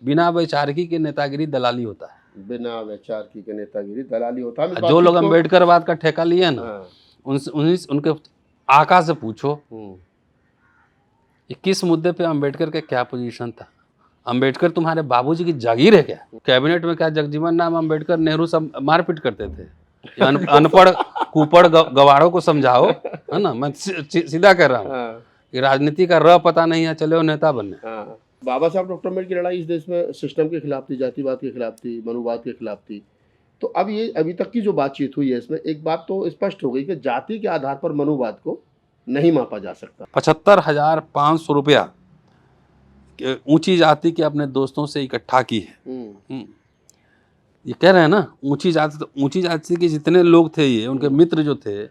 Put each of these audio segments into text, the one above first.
बिना वैचारिकी के नेतागिरी दलाली होता है। बिना वैचारिकी के नेतागिरी दलाली होता है। जो लोग अम्बेडकरवाद का ठेका लिए ना, हाँ। उनके आका से पूछो कि किस मुद्दे पे अम्बेडकर का क्या पोजीशन था। अम्बेडकर तुम्हारे बाबूजी की जागीर है क्या? कैबिनेट में क्या जगजीवन राम अम्बेडकर, नेहरू सब मारपीट करते थे? अनपढ़ कुपढ़ गवारों को समझाओ, है ना। मैं सीधा कह रहा हूँ कि राजनीति का र पता नहीं है, चले वो नेता बनने। बाबा साहब डॉक्टर अम्बेडकर की लड़ाई इस देश में सिस्टम के खिलाफ थी, जातिवाद के खिलाफ थी, मनुवाद के खिलाफ थी। तो अब ये अभी तक की जो बातचीत हुई है इसमें एक बात तो स्पष्ट हो गई कि जाति के आधार पर मनुवाद को नहीं मापा जा सकता। 75,500 रुपया ऊंची जाति के अपने दोस्तों से इकट्ठा की है। ये कह रहे हैं ना, ऊंची जाति, तो ऊंची जाति के जितने लोग थे, ये उनके मित्र जो थे,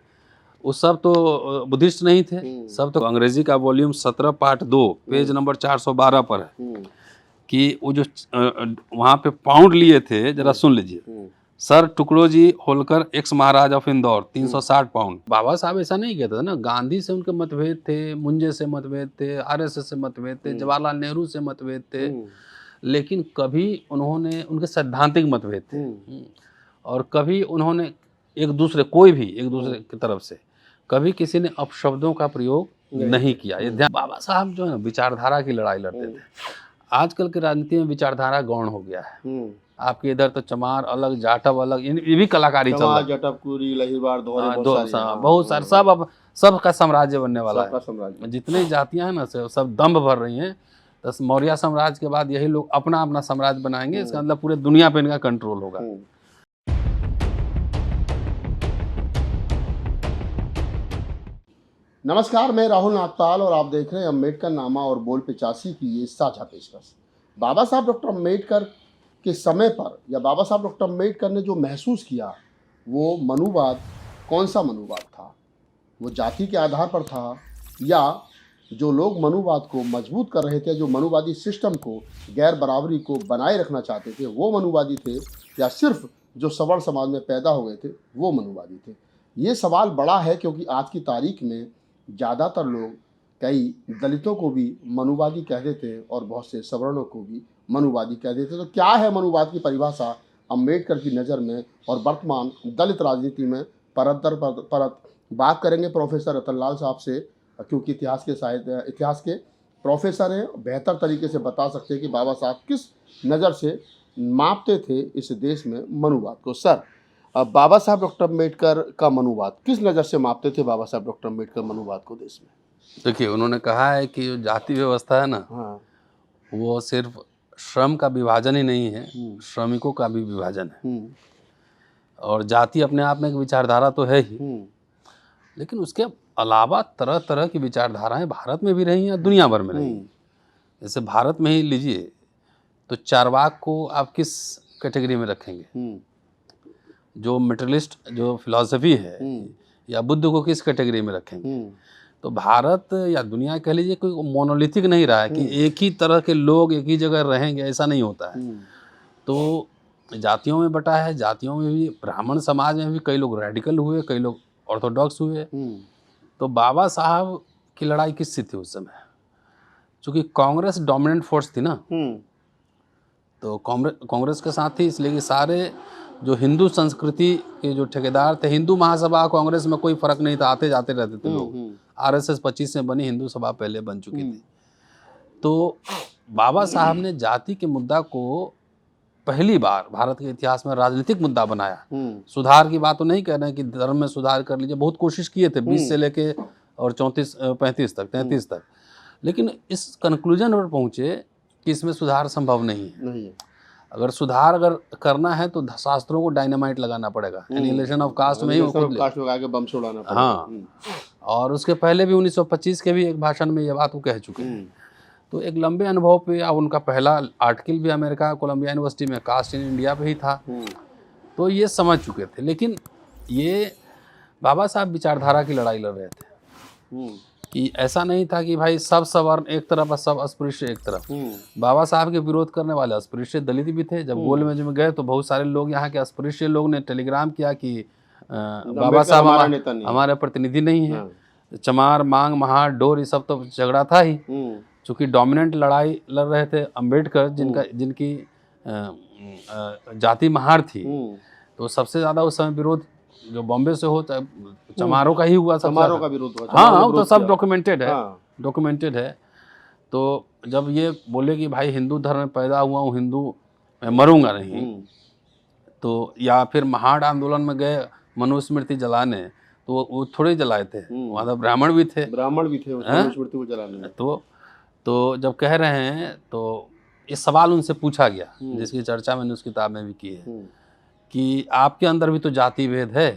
वो सब तो बुद्धिस्ट नहीं थे, सब तो अंग्रेजी का वॉल्यूम 17 पार्ट 2 पेज नंबर 412 पर है कि वो जो वहाँ पे पाउंड लिए थे, जरा सुन लीजिए। Sir Tukoji Holkar ex Maharaj of Indore 360 pound. बाबा साहब ऐसा नहीं कहते थे ना, गांधी से उनके मतभेद थे, मुंजे से मतभेद थे, आरएसएस से मतभेद थे, जवाहरलाल नेहरू से मतभेद थे, लेकिन कभी उन्होंने, उनके सैद्धांतिक मतभेद थे, और कभी उन्होंने एक दूसरे की तरफ से कभी किसी ने अपशब्दों का प्रयोग नहीं किया। ये ध्यान, बाबा साहब जो है ना विचारधारा की लड़ाई लड़ते थे। आजकल की राजनीति में विचारधारा गौण हो गया है। आपके इधर तो चमार अलग, जाटव अलग, ये भी कलाकारी चल रहा है। जटवपुरी, लहिरवार, बहुत सारे, सब अब सबका साम्राज्य बनने वाला है। जितनी जातियां हैं ना, सब दम्भ भर रही हैं। तो मौर्य साम्राज्य के बाद यही लोग अपना अपना साम्राज्य बनाएंगे। इसका मतलब पूरे दुनिया पे इनका कंट्रोल होगा। नमस्कार, मैं राहुल नागपाल और आप देख रहे हैं अम्बेडकर नामा और बोल 85 की ये साझा पेशकश। बाबा साहब डॉक्टर अम्बेडकर के समय पर, या बाबा साहब डॉक्टर अम्बेडकर ने जो महसूस किया, वो मनुवाद कौन सा मनुवाद था? वो जाति के आधार पर था, या जो लोग मनुवाद को मजबूत कर रहे थे, जो मनुवादी सिस्टम को, गैर बराबरी को बनाए रखना चाहते थे, वो मनुवादी थे, या सिर्फ जो सवर्ण समाज में पैदा हो गए थे वो मनुवादी थे? ये सवाल बड़ा है, क्योंकि आज की तारीख में ज़्यादातर लोग, कई दलितों को भी मनुवादी कह देते और बहुत से सवर्णों को भी मनुवादी कह देते। तो क्या है मनुवाद की परिभाषा अम्बेडकर की नज़र में और वर्तमान दलित राजनीति में? परत दर परत बात करेंगे प्रोफेसर रतनलाल साहब से, क्योंकि इतिहास के प्रोफेसर हैं, बेहतर तरीके से बता सकते हैं कि बाबा साहब किस नज़र से मापते थे इस देश में मनुवाद को। सर, बाबा साहब डॉक्टर अम्बेडकर का मनुवाद किस नज़र से मापते थे बाबा साहब डॉक्टर अम्बेडकर मनुवाद को देश में? देखिए, उन्होंने कहा है कि जो जाति व्यवस्था है ना, वो सिर्फ श्रम का विभाजन ही नहीं है, श्रमिकों का भी विभाजन है। और जाति अपने आप में एक विचारधारा तो है ही, लेकिन उसके अलावा तरह तरह की विचारधाराएं भारत में भी रही हैं, दुनिया भर में रही। जैसे भारत में ही लीजिए, तो चारवाक को आप किस कैटेगरी में रखेंगे? जो मेटरलिस्ट जो फिलॉसफी है, या बुद्ध को किस कैटेगरी में रखेंगे? तो भारत या दुनिया कह लीजिए कोई मोनोलिथिक नहीं रहा है कि एक ही तरह के लोग एक ही जगह रहेंगे, ऐसा नहीं होता है। तो जातियों में बटा है, जातियों में भी, ब्राह्मण समाज में भी कई लोग रेडिकल हुए, कई लोग ऑर्थोडॉक्स हुए। तो बाबा साहब की लड़ाई किससे थी उस समय? चूँकि कांग्रेस डोमिनेंट फोर्स थी ना, तो कांग्रेस के साथ थी, इसलिए कि सारे जो हिंदू संस्कृति के जो ठेकेदार थे, हिंदू महासभा कांग्रेस में कोई फर्क नहीं था, आते जाते रहते थे लोग। आरएसएस 25 में बनी, हिंदू सभा पहले बन चुकी थी। तो बाबा साहब ने जाति के मुद्दा को पहली बार भारत के इतिहास में राजनीतिक मुद्दा बनाया। सुधार की बात तो नहीं कह रहे हैं कि धर्म में सुधार कर लीजिए, बहुत कोशिश किए थे 20 से लेके और 34-35 तक, 33 तक, लेकिन इस कंक्लूजन पर पहुंचे कि इसमें सुधार संभव नहीं है। अगर सुधार करना है तो शास्त्रों को डायनामाइट लगाना पड़ेगा, एनिहिलेशन ऑफ कास्ट में ही कास्ट लगा के बम छोड़ाना पड़ेगा। हाँ, और उसके पहले भी 1925 के भी एक भाषण में ये बात वो कह चुके हैं। तो एक लंबे अनुभव पे, अब उनका पहला आर्टिकल भी अमेरिका कोलंबिया यूनिवर्सिटी में कास्ट इन इंडिया पे ही था, तो ये समझ चुके थे। लेकिन ये बाबा साहब विचारधारा की लड़ाई लड़ रहे थे कि ऐसा नहीं था कि भाई सब सवर्ण एक तरफ और सब अस्पृश्य एक तरफ। बाबा साहब के विरोध करने वाले अस्पृश्य दलित भी थे। जब गोलमेज में गए तो बहुत सारे लोग, यहाँ के अस्पृश्य लोग ने टेलीग्राम किया कि बाबा साहब हमारे प्रतिनिधि नहीं है। चमार, मांग, महार, डोर, ये सब तो झगड़ा था ही। चूँकि डोमिनेंट लड़ाई लड़ रहे थे अम्बेडकर, जिनकी जाति महार थी, तो सबसे ज़्यादा उस समय विरोध जो बॉम्बे से हो चमारों का ही हुआ, चमारों का विरोध हुआ। हाँ, वो तो सब डॉक्यूमेंटेड है। तो जब ये बोले कि भाई हिंदू धर्म में पैदा हुआ हूँ, हिंदू मैं मरूंगा नहीं, तो या फिर महाड़ आंदोलन में गए मनुस्मृति जलाने, तो वो थोड़े जलाए थे, वहाँ तो ब्राह्मण भी थे मनुस्मृति को जलाने में। तो जब कह रहे हैं तो ये सवाल उनसे पूछा गया, जिसकी चर्चा मैंने उस किताब में भी की है, कि आपके अंदर भी तो जाति भेद है,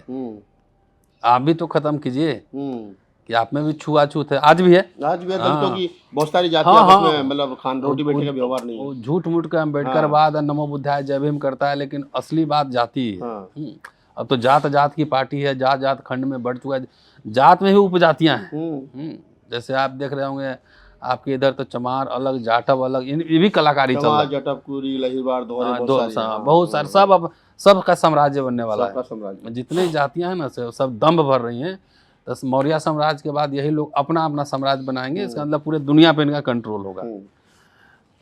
आप भी तो खत्म कीजिए, कि आप में भी छुआछूत है। आज भी है दलितों की बहुत सारी जातियां आपस में मतलब खान रोटी बेटे का व्यवहार नहीं है। झूठ मूठ का अम्बेडकरवाद नमो बुद्धाय जय भीम करता है, लेकिन असली बात जाति है। अब तो जात की पार्टी है, जात खंड में बढ़ चुका है, जात में भी उपजातियां हैं। जैसे आप देख रहे होंगे आपके इधर तो चमार अलग, जाटव अलग, ये भी कलाकारी चल रहा है। जटव, कुरी, लहीरवार, दोहरे, बहुत सारे, सब अब सबका साम्राज्य बनने वाला है। जितनी जातियां हैं ना सब दम्भ भर रही हैं। तो मौर्य साम्राज्य के बाद यही लोग अपना अपना साम्राज्य बनाएंगे, इसका मतलब पूरे दुनिया पे इनका कंट्रोल होगा।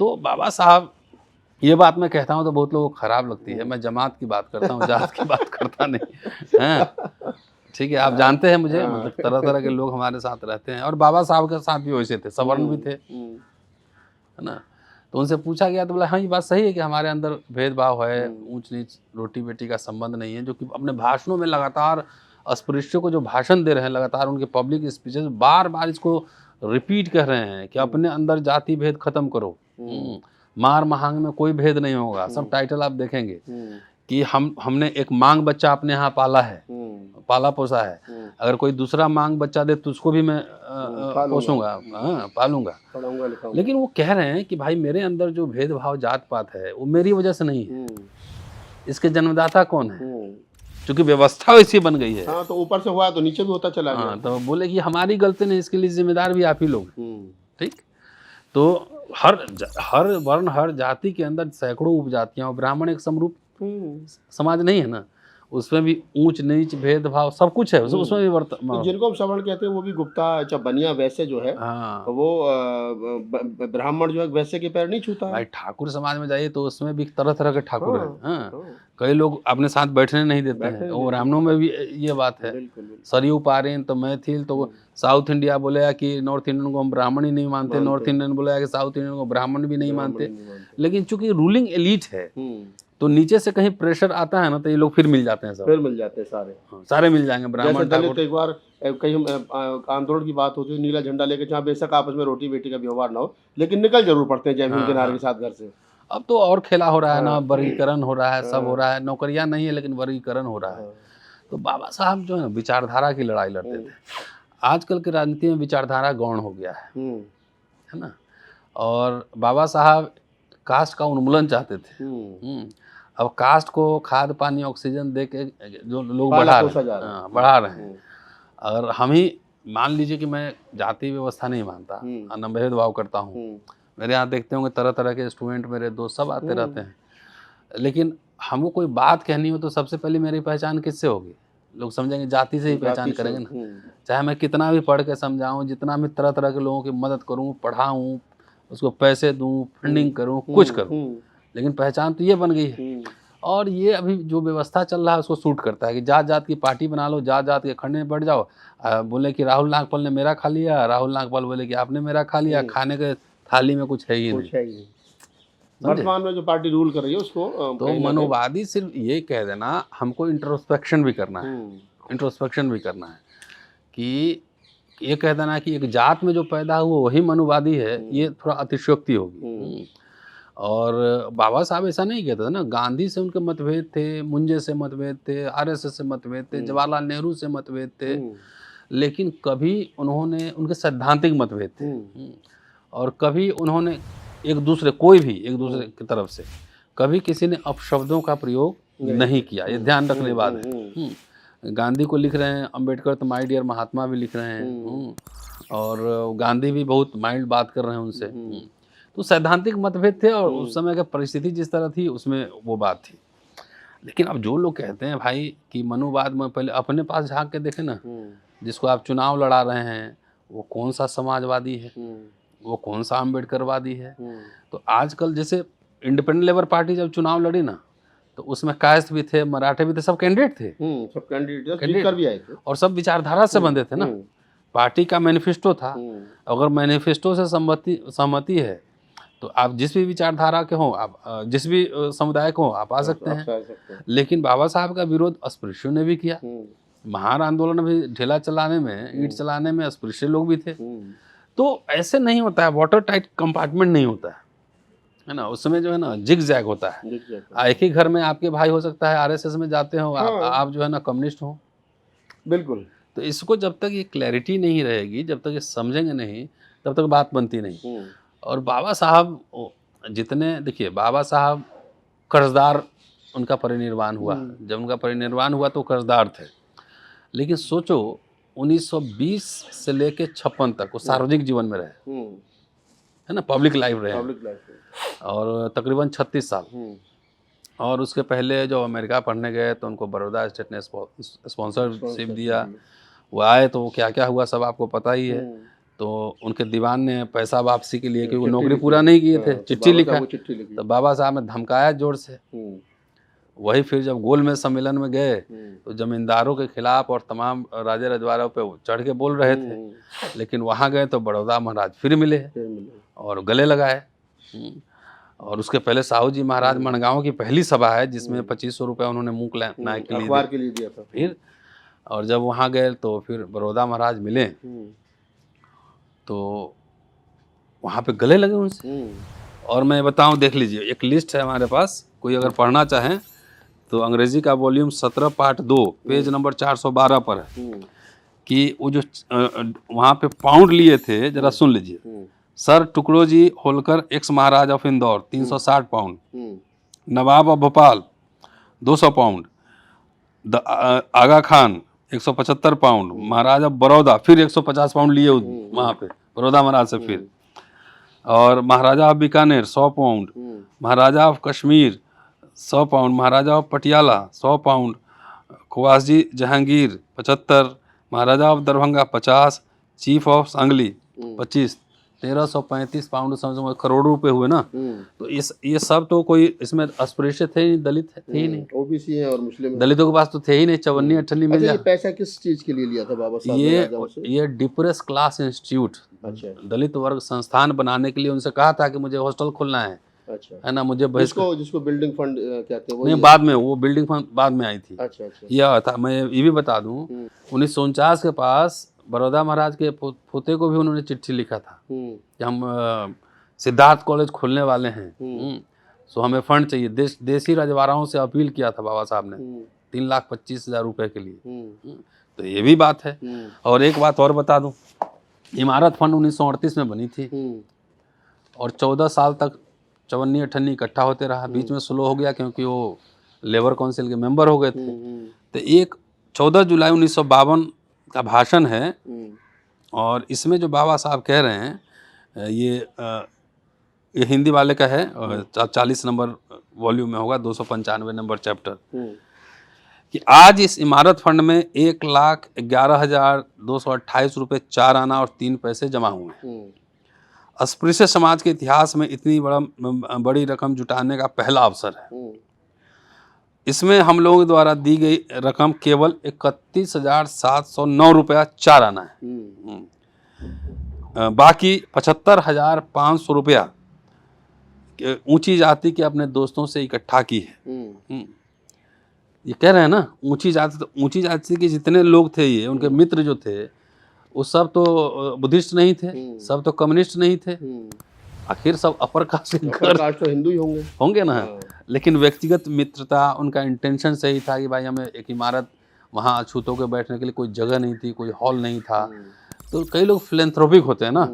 तो बाबा साहब, ये बात मैं कहता हूँ तो बहुत लोगों को खराब लगती है, मैं जमात की बात करता हूँ, जात की बात करता नहीं है। ठीक है, आप जानते हैं मुझे, मतलब तरह तरह के लोग हमारे साथ रहते हैं, और बाबा साहब के साथ भी वैसे थे, सवर्ण भी थे, है ना। तो उनसे पूछा गया तो बोला हाँ ये बात सही है कि हमारे अंदर भेदभाव है, ऊंच नीच रोटी बेटी का संबंध नहीं है, जो कि अपने भाषणों में लगातार अस्पृश्यों को जो भाषण दे रहे हैं, लगातार उनके पब्लिक स्पीचेस बार बार इसको रिपीट कर रहे हैं कि अपने अंदर जाति भेद खत्म करो, मार महांग में कोई भेद नहीं होगा। सब टाइटल आप देखेंगे कि हमने एक मांग बच्चा अपने यहाँ पाला है, पाला पोसा है, अगर कोई दूसरा मांग बच्चा दे तो उसको भी मैं पोसूंगा, पालूंगा। लेकिन वो कह रहे हैं कि भाई मेरे अंदर जो भेदभाव जात पात है वो मेरी वजह से नहीं है, इसके जन्मदाता कौन है, क्योंकि व्यवस्था वैसी बन गई है। हाँ, तो ऊपर से हुआ तो नीचे भी होता चला गया। तो बोले कि हमारी गलती नहीं, इसके लिए जिम्मेदार भी आप ही लोग। ठीक, तो हर वर्ण हर जाति के अंदर सैकड़ों उपजातियां, और ब्राह्मण एक समरूप समाज नहीं है ना, उसमें भी ऊंच नीच भेदभाव सब कुछ है, उसमें भी तो जिनको हम सवर्ण कहते हैं वो भी गुप्ता, अच्छा बनिया वैसे जो है, तो वो ब्राह्मण जो है वैसे के पैर नहीं छूता है। भाई ठाकुर समाज में जाइए तो उसमें भी तरह तरह के ठाकुर हैं। कई लोग अपने साथ बैठने नहीं देते हैं, और ब्राह्मणों में भी ये बात है। सरयू पारेन तो मैथिल, तो साउथ इंडिया बोलेगा कि नॉर्थ इंडियन को हम ब्राह्मण ही नहीं मानते, नॉर्थ इंडियन बोलेगा कि साउथ इंडियन को ब्राह्मण भी नहीं मानते। लेकिन चूंकि रूलिंग एलीट है तो नीचे से कहीं प्रेशर आता है ना, तो ये लोग फिर मिल जाते हैं, सब फिर मिल जाते हैं, सारे मिल जाएंगे। ब्राह्मण दलित एक बार कहीं आंदोलन की बात होती है, नीला झंडा लेके, जहाँ बेशक आपस में रोटी बेटी का व्यवहार ना हो, लेकिन निकल जरूर पड़ते हैं जय भीम के नारे के साथ घर से। अब तो और खेला हो रहा है ना, वर्गीकरण हो रहा है, सब हो रहा है, नौकरियां नहीं है लेकिन वर्गीकरण हो रहा है। तो बाबा साहब जो है विचारधारा की लड़ाई लड़ते थे। आजकल की राजनीति में विचारधारा गौण हो गया है ना। और बाबा साहब कास्ट का उन्मूलन चाहते थे। अब कास्ट को खाद पानी ऑक्सीजन दे के जो लोग बढ़ा रहे हैं, अगर हम ही मान लीजिए कि मैं जाति व्यवस्था नहीं मानता, न भेदभाव करता हूँ, मेरे यहाँ देखते होंगे तरह तरह के स्टूडेंट, मेरे दोस्त सब आते रहते हैं, लेकिन हमको कोई बात कहनी हो तो सबसे पहले मेरी पहचान किससे होगी? लोग समझेंगे जाति से ही पहचान करेंगे ना। चाहे मैं कितना भी पढ़ के समझाऊँ, जितना भी तरह तरह के लोगों की मदद करूँ, पढ़ाऊँ, उसको पैसे दूँ, फंडिंग करूँ, कुछ करूँ, लेकिन पहचान तो ये बन गई है। और ये अभी जो व्यवस्था चल रहा है उसको सूट करता है कि जात की पार्टी बना लो, जात के खंड में बढ़ जाओ। बोले कि राहुल नागपाल ने मेरा खा लिया, राहुल नागपाल बोले कि आपने मेरा खा लिया, खाने के थाली में कुछ है ही नहीं। वर्तमान में जो पार्टी रूल कर रही है उसको तो मनोवादी सिर्फ ये कह देना, हमको इंट्रोस्पेक्शन भी करना है, कि ये कह देना कि एक जात में जो पैदा हुआ वही मनुवादी है, ये थोड़ा अतिशयोक्ति होगी। और बाबा साहब ऐसा नहीं कहते थे ना, गांधी से उनके मतभेद थे, मुंजे से मतभेद थे, आरएसएस से मतभेद थे, जवाहरलाल नेहरू से मतभेद थे, लेकिन कभी उन्होंने उनके सैद्धांतिक मतभेद थे, और कभी उन्होंने एक दूसरे की तरफ से कभी किसी ने अपशब्दों का प्रयोग नहीं किया। ये ध्यान रखने बात है। गांधी को लिख रहे हैं, अम्बेडकर तो माय डियर महात्मा भी लिख रहे हैं, और गांधी भी बहुत माइल्ड बात कर रहे हैं उनसे। तो सैद्धांतिक मतभेद थे, और उस समय की परिस्थिति जिस तरह थी उसमें वो बात थी। लेकिन अब जो लोग कहते हैं भाई कि मनुवाद में, पहले अपने पास झांक के देखें ना, जिसको आप चुनाव लड़ा रहे हैं वो कौन सा समाजवादी है, वो कौन सा अम्बेडकरवादी है। तो आजकल जैसे इंडिपेंडेंट लेबर पार्टी जब चुनाव लड़ी ना, तो उसमें कायस्थ भी थे, मराठे भी थे, सब कैंडिडेट थे, सब कैंडिडेट जीत कर भी आए थे और सब विचारधारा से बंधे थे ना। पार्टी का मैनिफेस्टो था, अगर मैनिफेस्टो से सहमति है तो आप जिस भी विचारधारा के हों, आप जिस भी समुदाय को हों, आप आ सकते हैं। लेकिन बाबा साहब का विरोध अस्पृश्यों ने भी किया। महार आंदोलन में भी ढेला चलाने में, ईंट चलाने में अस्पृश्य लोग भी थे। तो ऐसे नहीं होता है, वाटर टाइट कंपार्टमेंट नहीं होता है ना। उसमें जो है ना जिग जैग होता है। एक ही घर में आपके भाई हो सकता है आरएसएस में जाते हो, आप जो है ना कम्युनिस्ट हो। बिल्कुल। तो इसको जब तक ये क्लैरिटी नहीं रहेगी, जब तक ये समझेंगे नहीं, तब तक बात बनती नहीं। और बाबा साहब जितने, देखिए बाबा साहब कर्जदार, उनका परिनिर्वाण हुआ, जब उनका परिनिर्वाण हुआ तो कर्जदार थे। लेकिन सोचो 1920 से लेके 56 तक वो सार्वजनिक जीवन में रहे, है ना, पब्लिक लाइफ रहे, और तकरीबन 36 साल। और उसके पहले जो अमेरिका पढ़ने गए तो उनको बड़ौदा स्टेट ने स्पॉन्सरशिप दिया। वो आए तो क्या क्या हुआ सब आपको पता ही है। तो उनके दीवान ने पैसा वापसी के लिए, क्योंकि वो नौकरी पूरा नहीं किए थे, चिट्ठी लिखा। तो बाबा साहब ने धमकाया जोर से। वही फिर जब गोलमेज सम्मेलन में गए तो जमींदारों के खिलाफ और तमाम राजे रजवाड़ों पे चढ़ के बोल रहे थे। लेकिन वहाँ गए तो बड़ौदा महाराज फिर मिले और गले लगाए। और उसके पहले साहू जी महाराज मणगांव की पहली सभा है जिसमें 2500 रुपये उन्होंने मूक नायक के लिए दिया था। फिर और जब वहाँ गए तो फिर बड़ौदा महाराज मिले तो वहाँ पे गले लगे उनसे। और मैं बताऊं, देख लीजिए, एक लिस्ट है हमारे पास, कोई अगर पढ़ना चाहें तो अंग्रेजी का वॉल्यूम 17 पार्ट 2 पेज नंबर 412 पर है कि वो जो वहाँ पे पाउंड लिए थे, जरा सुन लीजिए। Sir Tukoji Holkar ex Maharaj of Indore 360 pound, Nawab of Bhopal 200 pound, Aga Khan 175 pound, Maharaj of Baroda फिर 150 पाउंड लिए वहाँ पे बड़ौदा महाराज से फिर, और Maharaja of Bikaner 100 pound, Maharaja of Kashmir 100 pound, Maharaja of Patiala 100 pound, Khawasji Jahangir 75, Maharaja of Darbhanga 50, chief of Sangli 25, 1335 pound, समझो करोड़ों रुपए हुए ना। तो ये सब तो कोई इसमें अस्पृश्य थे ही, दलित थे ही नहीं, ओबीसी है और मुस्लिम, दलितों के पास तो थे ही नहीं। 54-58 मिल जाए। पैसा किस चीज के लिए लिया था बाबा साहब? ये डिप्रेस क्लास इंस्टीट्यूट, दलित वर्ग संस्थान बनाने के लिए उनसे कहा था कि मुझे हॉस्टल खोलना है, है ना, मुझे जिसको बिल्डिंग फंड कहते हैं। नहीं, बाद में वो बिल्डिंग फंड बाद में आई थी। यह था, मैं ये भी बता दूं, 1949 के पास बड़ौदा महाराज के पोते को भी उन्होंने चिट्ठी लिखा था कि हम सिद्धार्थ कॉलेज खोलने वाले हैं, सो हमें फंड चाहिए। देसी रजवाड़ाओं से अपील किया था बाबा साहब ने 3,25,000 रुपए के लिए। तो ये भी बात है। और एक बात और बता दूं, इमारत फंड 1938 में बनी थी और 14 साल तक 54-58 इकट्ठा होते रहा। बीच में स्लो हो गया क्योंकि वो लेबर काउंसिल के मेंबर हो गए थे। तो एक 14 जुलाई 1952 का भाषण है और इसमें जो बाबा साहब कह रहे हैं ये हिंदी वाले का है, 40 नंबर वॉल्यूम में होगा, 295 नंबर चैप्टर, कि आज इस इमारत फंड में 1,11,228 रुपये 4 आना और 3 पैसे जमा हुए हैं। अस्पृश्य समाज के इतिहास में इतनी बड़ी रकम जुटाने का पहला अवसर है। इसमें हम लोगों द्वारा दी गई रकम केवल 31,709 रुपया 4 आना है। बाकी 75,500 रुपया ऊंची जाति के अपने दोस्तों से इकट्ठा की है। ये कह रहे हैं ना, ऊंची जाति, तो ऊंची जाति के जितने लोग थे, ये उनके मित्र जो थे, वो सब तो बुद्धिस्ट नहीं थे, सब तो कम्युनिस्ट नहीं थे, आखिर सब अपर कास्ट तो हिंदू ही होंगे ना। लेकिन व्यक्तिगत मित्रता, उनका इंटेंशन सही था कि भाई हमें एक इमारत, वहाँ अछूतों के बैठने के लिए कोई जगह नहीं थी, कोई हॉल नहीं था। तो कई लोग फिलैंथ्रोपिक होते हैं ना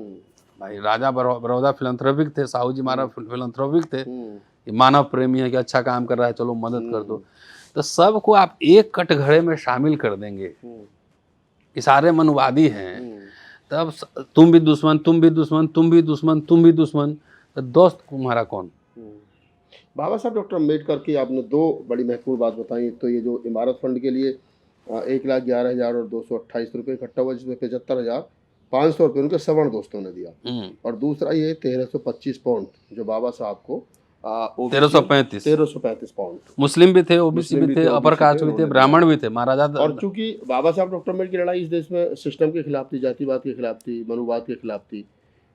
भाई, राजा बड़ौदा फिलैंथ्रोपिक थे, साहू जी महाराज फिलैंथ्रोपिक थे, मानव प्रेमी है कि अच्छा काम कर रहा है, चलो मदद कर दो। तो सबको आप एक कटघरे में शामिल कर देंगे कि सारे मनवादी हैं, तब तुम भी दुश्मन, तुम भी दुश्मन, तुम भी दुश्मन, तुम भी दुश्मन, तो दोस्त तुम्हारा कौन? बाबा साहब डॉक्टर अम्बेडकर की आपने 2 बड़ी महत्वपूर्ण बात बताई। तो ये जो इमारत फंड के लिए 1,11,228 रुपये इकट्ठा हुआ, जिसमें 75,000 500 रुपये उनके सवर्ण दोस्तों ने दिया। और दूसरा ये 1325 पाउंड जो बाबा साहब को 1335 पाउंड। मुस्लिम भी थे, ओबीसी भी थे, अपर कास्ट भी थे, ब्राह्मण भी थे, महाराजा। और चूंकि बाबा साहब डॉक्टर अम्बेडकर की लड़ाई इस देश में सिस्टम के खिलाफ थी, जातिवाद के खिलाफ थी, मनुवाद के खिलाफ थी,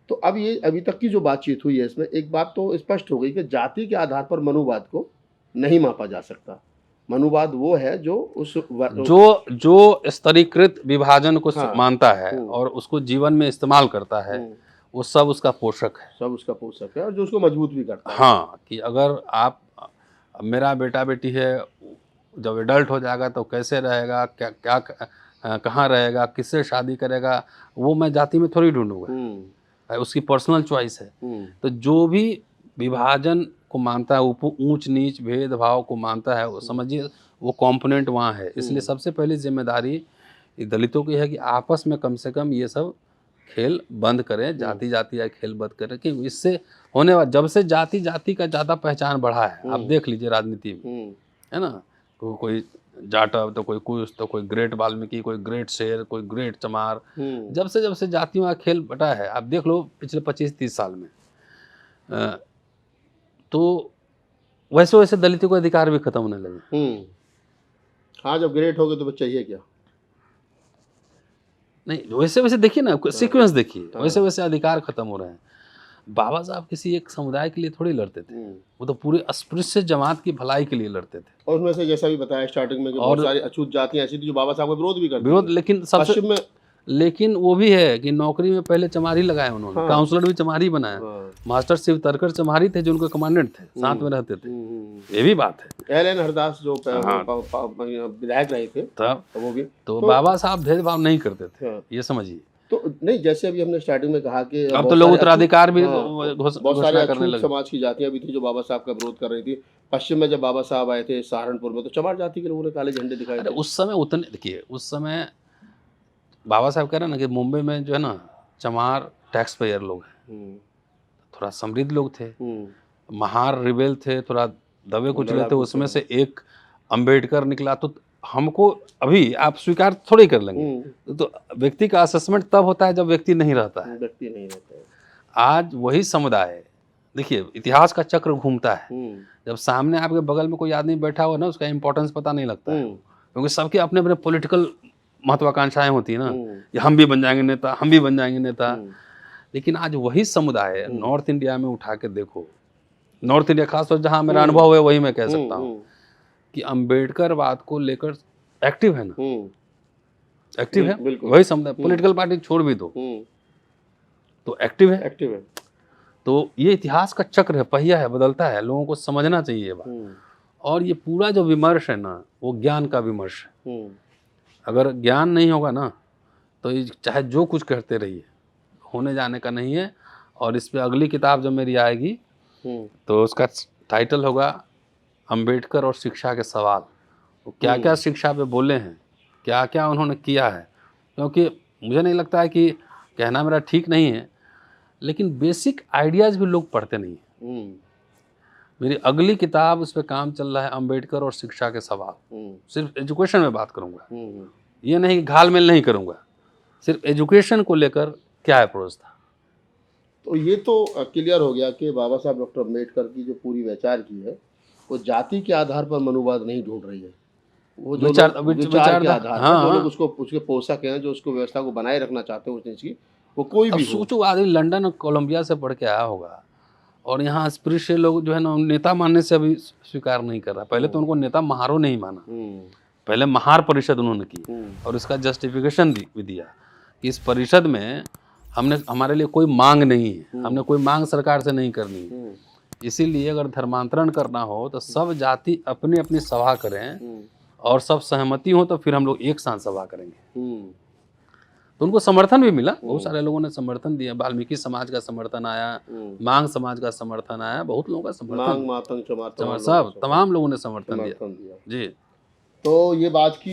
तो अब ये अभी तक की जो बातचीत हुई है इसमें एक बात तो स्पष्ट हो गई कि जाति के आधार पर मनुवाद को नहीं मापा जा सकता। मनुवाद वो है जो उस जो स्तरीकृत विभाजन को मानता है और उसको जीवन में इस्तेमाल करता है, वो सब उसका पोषक है, सब उसका पोषक है और जो उसको मजबूत भी करता है। हाँ, कि अगर आप, मेरा बेटा बेटी है, जब एडल्ट हो जाएगा तो कैसे रहेगा, क्या क्या कहाँ रहेगा, किससे शादी करेगा, वो मैं जाति में थोड़ी ढूंढूंगा, उसकी पर्सनल चॉइस है। तो जो भी विभाजन को मानता है, ऊंच नीच भेदभाव को मानता है, वो समझिए वो कंपोनेंट वहाँ है। इसलिए सबसे पहली जिम्मेदारी दलितों की है कि आपस में कम से कम ये सब खेल बंद करें, जाति जाति या खेल बंद करें, कि इससे होने वाला, जब से जाति जाति का ज़्यादा पहचान बढ़ा है, आप देख लीजिए राजनीति में, है ना, तो कोई जाटव, तो कोई कुछ, तो कोई ग्रेट वाल्मीकि, कोई ग्रेट शेर, कोई ग्रेट चमार, जब से जातियों का खेल बटा है, आप देख लो पिछले 25-30 साल में, तो वैसे वैसे दलितों के अधिकार भी खत्म होने लगे। हाँ, जब ग्रेट हो गए तो चाहिए क्या? नहीं, वैसे वैसे देखिए ना, सीक्वेंस देखिए, वैसे वैसे अधिकार खत्म हो रहे हैं। बाबा साहब किसी एक समुदाय के लिए थोड़ी लड़ते थे, वो तो पूरे अस्पृश्य जमात की भलाई के लिए लड़ते थे। और उनमें से जैसा भी बताया स्टार्टिंग में कि बहुत सारी अछूत जातियां ऐसी थी जो बाबा साहब का विरोध भी करती थी। लेकिन सबसे में, लेकिन वो भी है कि नौकरी में पहले चमारी लगाया उन्होंने। हाँ। काउंसलर भी चमारी बनाया। हाँ। मास्टर शिव तरकर चमारी थे जो उनके कमांडेंट थे, साथ में रहते थे, ये भी बात है। एल एन हरदास जो विधायक रहे थे तब, वो भी तो बाबा साहब भेदभाव नहीं करते थे। हाँ। ये समझिए। तो नहीं, जैसे अभी हमने स्टार्टिंग में कहा कि अब तो लोग उत्तराधिकार भी बहुत सारे अछूत समाज की जातियां भी थी जो बाबा साहब का विरोध कर रही थी। पश्चिम में जब बाबा साहब आए थे सहारनपुर में, तो चमार जाति के लोगों ने काले झंडे दिखाए थे। उस समय उतने, देखिए उस समय बाबा साहब कह रहे हैं ना कि मुंबई में जो है ना, चमार टैक्स पेयर लोग हैं, थोड़ा समृद्ध लोग थे, महार रिबेल थे, थोड़ा दबे कुचले थे, उसमें से एक अंबेडकर निकला। तो हमको अभी आप स्वीकार थोड़ी कर लेंगे, तो व्यक्ति का असेसमेंट तब होता है जब व्यक्ति नहीं रहता है। व्यक्ति नहीं रहता है। आज वही समुदाय, देखिए इतिहास का चक्र घूमता है, जब सामने आपके बगल में कोई आदमी बैठा हुआ ना, उसका इंपॉर्टेंस पता नहीं लगता है, क्योंकि सबके अपने अपने पॉलिटिकल महत्वाकांक्षाएं होती है ना, कि हम भी बन जाएंगे नेता, हम भी बन जाएंगे नेता। लेकिन आज वही समुदाय नॉर्थ इंडिया में उठा के देखो, नॉर्थ इंडिया खासतौर जहां मेरा अनुभव है वही मैं कह सकता हूँ कि अंबेडकरवाद को लेकर एक्टिव है ना, एक्टिव है वही समुदाय। पॉलिटिकल पार्टी छोड़ भी दो तो एक्टिव है। तो ये इतिहास का चक्र है, पहिया है, बदलता है, लोगों को समझना चाहिए ये बात। और ये पूरा जो विमर्श है ना, वो ज्ञान का विमर्श है। अगर ज्ञान नहीं होगा ना, तो चाहे जो कुछ कहते रहिए, होने जाने का नहीं है। और इस पे अगली किताब जब मेरी आएगी तो उसका टाइटल होगा अंबेडकर और शिक्षा के सवाल। वो क्या क्या शिक्षा पे बोले हैं, क्या क्या उन्होंने किया है। क्योंकि मुझे नहीं लगता है कि, कहना मेरा ठीक नहीं है, लेकिन बेसिक आइडियाज़ भी लोग पढ़ते नहीं हैं। मेरी अगली किताब उस पर काम चल रहा है, अंबेडकर और शिक्षा के सवाल। सिर्फ एजुकेशन में बात करूंगा, ये नहीं कि घाल मेल नहीं करूंगा, सिर्फ एजुकेशन को लेकर क्या अप्रोच था। तो ये तो क्लियर हो गया कि बाबा साहब डॉक्टर अम्बेडकर की जो पूरी विचार की है, वो जाति के आधार पर मनुवाद नहीं ढूंढ रही है, वो जो विचार के आधार पर जो लोग उसको उसके पोषक हैं, जो उसको व्यवस्था को बनाए रखना चाहते हैं उस चीज़ की, वो कोई भी। सोचो आदमी लंदन और कोलंबिया से पढ़ के आया होगा, और यहाँ अस्पृश्य लोग जो है ना, नेता मानने से अभी स्वीकार नहीं कर रहा। पहले तो उनको नेता महारो नहीं माना, पहले महार परिषद उन्होंने की, और इसका जस्टिफिकेशन भी दिया कि इस परिषद में हमारे लिए कोई मांग नहीं है, हमने कोई मांग सरकार से नहीं करनी है। इसीलिए अगर धर्मांतरण करना हो तो सब जाति अपनी अपनी सभा करें, और सब सहमति हो तो फिर हम लोग एक साथ सभा करेंगे। तो उनको समर्थन भी मिला, बहुत सारे लोगों ने समर्थन दिया। वाल्मीकि समाज का समर्थन आया, मांग समाज का समर्थन आया, बहुत लोगों का समर्थन, सब तमाम लोगों ने समर्थन दिया जी। तो ये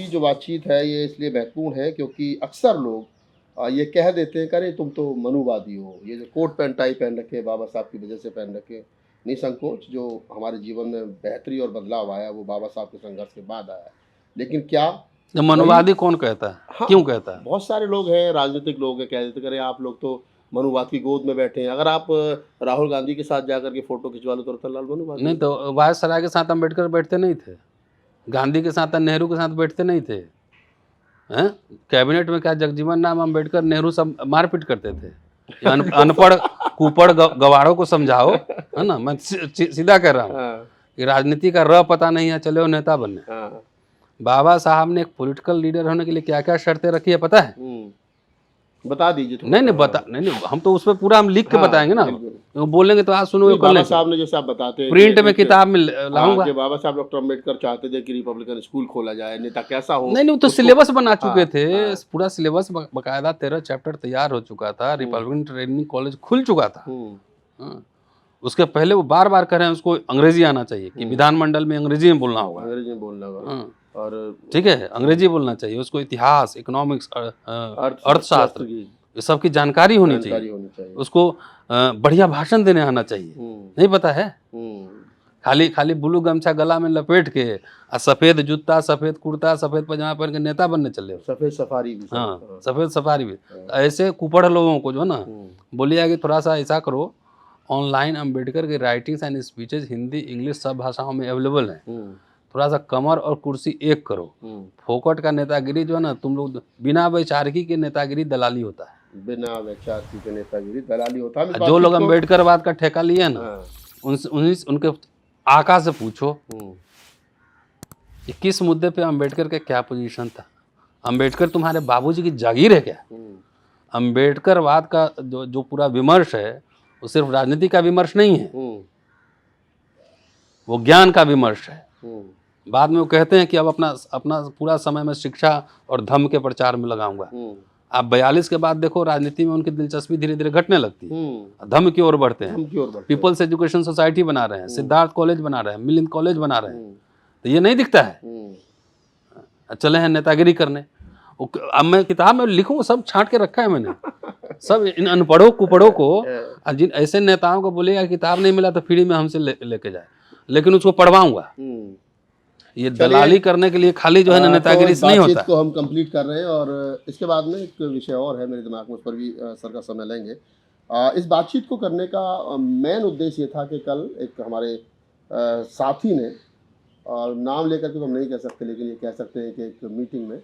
जो बातचीत है ये इसलिए महत्वपूर्ण है क्योंकि अक्सर लोग ये कह देते हैं, अरे तुम तो मनुवादी हो, ये जो कोट पैंट टाई पहन रखे बाबा साहब की वजह से पहन रखे। निसंकोच जो हमारे जीवन में बेहतरी और बदलाव आया वो बाबा साहब के संघर्ष के बाद आया। लेकिन क्या जब मनुवादी कौन कहता है? हाँ, क्यों कहता है? बहुत सारे लोग हैं, राजनीतिक लोग हैं, कह देते करें आप लोग तो मनुवाद की गोद में बैठे हैं। अगर आप राहुल गांधी के साथ जाकर के फोटो खिंचवा लो तो रतनलाल मनुवादी नहीं तो वायसराय के साथ अम्बेडकर बैठते नहीं थे, गांधी के साथ नेहरू के साथ बैठते नहीं थे हैं? कैबिनेट में क्या जगजीवन राम अम्बेडकर नेहरू सब मारपीट करते थे? अनपढ़ कुपड़ गवारों को समझाओ, है ना? मैं सीधा कह रहा हूँ कि राजनीति का र पता नहीं है, चले वो नेता बनने। बाबा साहब ने एक पॉलिटिकल लीडर होने के लिए क्या क्या शर्तें रखी है पता है? बता दीजिए। नहीं, हम तो उस पर पूरा हम लिख के बताएंगे ना, वो बोलेंगे तो आज सुनो। बाबा साहब ने जैसे आप बताते हैं प्रिंट में किताब में लाऊंगा। बाबा साहब डॉक्टर अम्बेडकर चाहते थे कि रिपब्लिकन स्कूल खोला जाए, नेता कैसा हो। नहीं, तो सिलेबस बना चुके थे, पूरा सिलेबस बकायदा 13 चैप्टर तैयार हो चुका था, रिपब्लिकन ट्रेनिंग कॉलेज खुल चुका था। उसके पहले वो बार बार कह रहे हैं उसको अंग्रेजी आना चाहिए, कि विधानमंडल में अंग्रेजी में बोलना होगा, अंग्रेजी में बोलना होगा, और ठीक है अंग्रेजी बोलना चाहिए उसको, इतिहास, इकोनॉमिक्स, अर्थशास्त्र, ये सब की जानकारी होनी चाहिए। उसको बढ़िया भाषण देने आना चाहिए। नहीं पता है, खाली ब्लू गमछा गला में लपेट के, सफेद जूता, सफेद कुर्ता, सफेद पजामा पहन के नेता बनने चले, सफेद सफारी भी। हाँ, सफेद सफारी भी। ऐसे कुपड़ लोगों को जो है ना, बोलिए कि थोड़ा सा ऐसा करो, ऑनलाइन अम्बेडकर के writings and speeches Hindi English सब भाषाओं में अवेलेबल हैं, थोड़ा सा कमर और कुर्सी एक करो। फोकट का नेतागिरी जो है ना, तुम लोग बिना वैचारिकी के नेतागिरी दलाली होता है, बिना वैचारिकी के नेतागिरी दलाली होता है। जो लोग अम्बेडकरवाद का ठेका लिए ना, उनके आका से पूछो कि किस मुद्दे पे अम्बेडकर का क्या पोजीशन था। अम्बेडकर तुम्हारे बाबूजी की जागीर है क्या? अम्बेडकरवाद का जो पूरा विमर्श है वो सिर्फ राजनीति का विमर्श नहीं है, वो ज्ञान का विमर्श है। बाद में वो कहते हैं कि अब अपना पूरा समय मैं शिक्षा और धम्म के प्रचार में लगाऊंगा। आप 42 के बाद देखो राजनीति में उनकी दिलचस्पी धीरे धीरे घटने लगती है, धम्म की ओर बढ़ते हैं, पीपल्स एजुकेशन सोसाइटी बना रहे हैं, सिद्धार्थ कॉलेज बना रहे हैं, मिलिंद कॉलेज बना रहे हैं, तो ये नहीं दिखता है। चले हैं नेतागिरी करने। अब मैं किताब में लिखूँ, सब छांट के रखा है मैंने, सब इन अनपढ़ों कुपड़ों को, जिन ऐसे नेताओं को बोलेगा किताब नहीं मिला तो फ्री में हमसे लेके जाए, लेकिन उसको पढ़वाऊंगा। ये दलाली करने के लिए खाली जो है ना नेतागिरी नहीं होता। को हम कंप्लीट कर रहे हैं, और इसके बाद में एक विषय और है मेरे दिमाग में, उस पर भी सर का समय लेंगे। इस बातचीत को करने का मेन उद्देश्य ये था कि कल एक हमारे साथी ने, और नाम लेकर के तो हम नहीं कह सकते, लेकिन ये कह सकते हैं कि एक मीटिंग में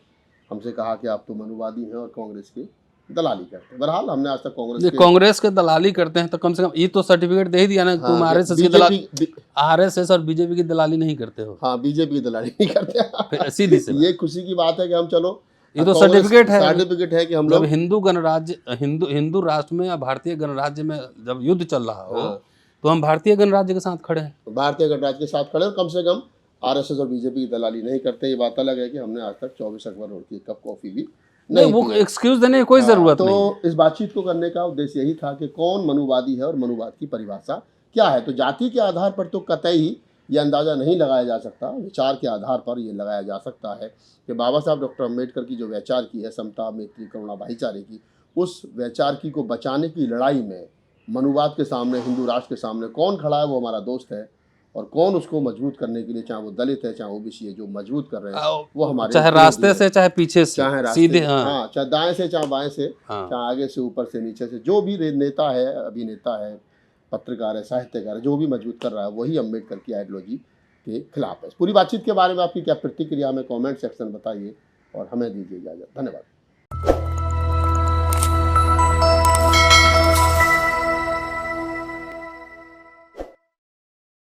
हमसे कहा कि आप तो मनुवादी हैं और कांग्रेस की दलाली करते हैं। बहरहाल हमने आज तक कांग्रेस के दलाली करते हैं तो कम से कम ये तो सर्टिफिकेट दे ही दिया ना, तुम आरएसएस और बीजेपी की दलाली नहीं करते हो। हाँ, बीजेपी की दलाली नहीं करते सीधी से ये खुशी की बात है कि हम, चलो ये तो सर्टिफिकेट है कि हम लोग हिंदू गणराज्य, हिंदू राष्ट्र में या भारतीय गणराज्य में जब युद्ध चल रहा हो तो हम भारतीय गणराज्य के साथ खड़े हैं, भारतीय गणराज्य के साथ खड़े हैं, कम से कम आरएसएस और बीजेपी की दलाली नहीं करते। ये बात अलग है कि हमने आज तक 24 अकबर रोड की कप कॉफी भी नहीं, वो एक्सक्यूज देने की कोई जरूरत नहीं। तो इस बातचीत को करने का उद्देश्य यही था कि कौन मनुवादी है और मनुवाद की परिभाषा क्या है। तो जाति के आधार पर तो कतई ये अंदाज़ा नहीं लगाया जा सकता, विचार के आधार पर ये लगाया जा सकता है कि बाबा साहब डॉक्टर अम्बेडकर की जो वैचार की है, समता, मैत्री, करुणा, भाईचारे की, उस वैचार की को बचाने की लड़ाई में मनुवाद के सामने, हिंदू राष्ट्र के सामने कौन खड़ा है, वो हमारा दोस्त है। और कौन उसको मजबूत करने के लिए, चाहे वो दलित है, चाहे ओबीसी है, जो मजबूत कर रहे हैं वो हमारे, चाहे रास्ते से, चाहे पीछे से, चाहे सीधे, हाँ, चाहे दाएं से, चाहे बाएं से, चाहे आगे से, ऊपर से, नीचे से, जो भी नेता है, अभिनेता है, पत्रकार है, साहित्यकार है, जो भी मजबूत कर रहा है वही अम्बेडकर की आइडियोलॉजी के खिलाफ है। इस पूरी बातचीत के बारे में आपकी क्या प्रतिक्रिया, में कॉमेंट सेक्शन बताइए और हमें दीजिए इजाज़त। धन्यवाद।